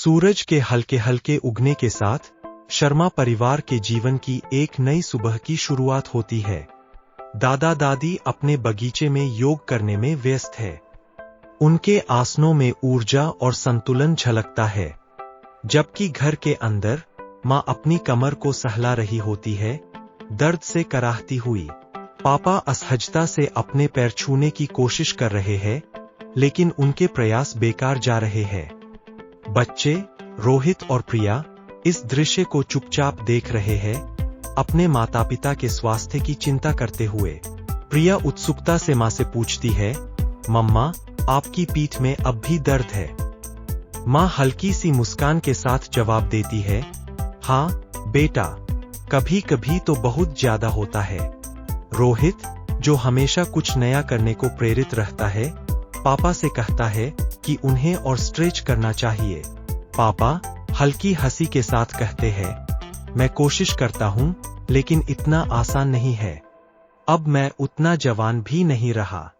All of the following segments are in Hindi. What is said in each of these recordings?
सूरज के हल्के हल्के उगने के साथ शर्मा परिवार के जीवन की एक नई सुबह की शुरुआत होती है। दादा दादी अपने बगीचे में योग करने में व्यस्त है। उनके आसनों में ऊर्जा और संतुलन झलकता है, जबकि घर के अंदर मां अपनी कमर को सहला रही होती है, दर्द से कराहती हुई। पापा असहजता से अपने पैर छूने की कोशिश कर रहे हैं, लेकिन उनके प्रयास बेकार जा रहे हैं। बच्चे रोहित और प्रिया इस दृश्य को चुपचाप देख रहे हैं, अपने माता पिता के स्वास्थ्य की चिंता करते हुए। प्रिया उत्सुकता से मां से पूछती है, मम्मा, आपकी पीठ में अब भी दर्द है? मां हल्की सी मुस्कान के साथ जवाब देती है, हाँ बेटा, कभी कभी तो बहुत ज्यादा होता है। रोहित, जो हमेशा कुछ नया करने को प्रेरित रहता है, पापा से कहता है कि उन्हें और स्ट्रेच करना चाहिए। पापा हल्की हंसी के साथ कहते हैं, मैं कोशिश करता हूं, लेकिन इतना आसान नहीं है। अब मैं उतना जवान भी नहीं रहा।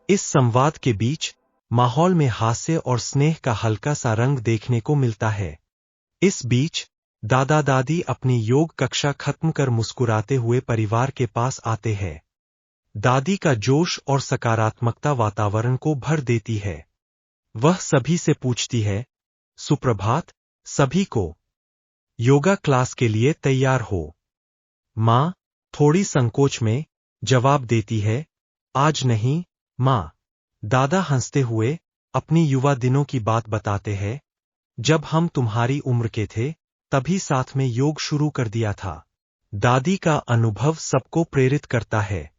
इस संवाद के बीच माहौल में हास्य और स्नेह का हल्का सा रंग देखने को मिलता है। इस बीच दादा दादी अपनी योग कक्षा खत्म कर मुस्कुराते हुए परिवार के पास आते हैं। दादी का जोश और सकारात्मकता वातावरण को भर देती है। वह सभी से पूछती है, सुप्रभात सभी को, योगा क्लास के लिए तैयार हो? मां थोड़ी संकोच में जवाब देती है, आज नहीं मां। दादा हंसते हुए अपनी युवा दिनों की बात बताते हैं, जब हम तुम्हारी उम्र के थे तभी साथ में योग शुरू कर दिया था। दादी का अनुभव सबको प्रेरित करता है।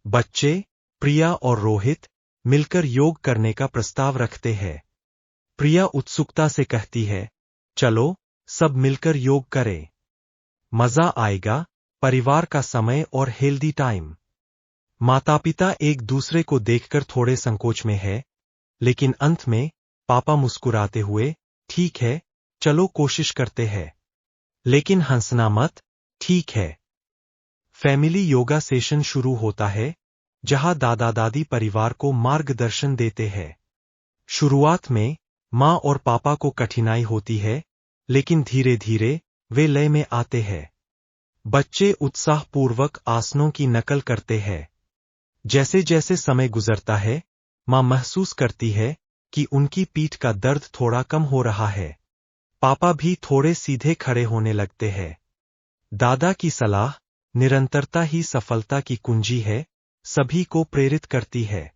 बच्चे प्रिया और रोहित मिलकर योग करने का प्रस्ताव रखते हैं। प्रिया उत्सुकता से कहती है, चलो सब मिलकर योग करें, मजा आएगा, परिवार का समय और हेल्दी टाइम। माता पिता एक दूसरे को देखकर थोड़े संकोच में है, लेकिन अंत में पापा मुस्कुराते हुए, ठीक है, चलो कोशिश करते हैं, लेकिन हंसना मत, ठीक है। फैमिली योगा सेशन शुरू होता है, जहां दादा दादी परिवार को मार्गदर्शन देते हैं। शुरुआत में मां और पापा को कठिनाई होती है, लेकिन धीरे धीरे वे लय में आते हैं। बच्चे उत्साहपूर्वक आसनों की नकल करते हैं। जैसे जैसे समय गुजरता है, मां महसूस करती है कि उनकी पीठ का दर्द थोड़ा कम हो रहा है। पापा भी थोड़े सीधे खड़े होने लगते हैं। दादा की सलाह, निरंतरता ही सफलता की कुंजी है, सभी को प्रेरित करती है।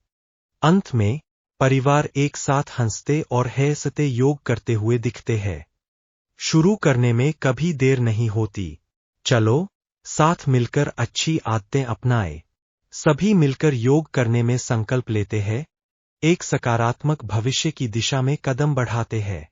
अंत में परिवार एक साथ हंसते और हंसते योग करते हुए दिखते हैं। शुरू करने में कभी देर नहीं होती। चलो साथ मिलकर अच्छी आदतें अपनाएं। सभी मिलकर योग करने में संकल्प लेते हैं, एक सकारात्मक भविष्य की दिशा में कदम बढ़ाते हैं।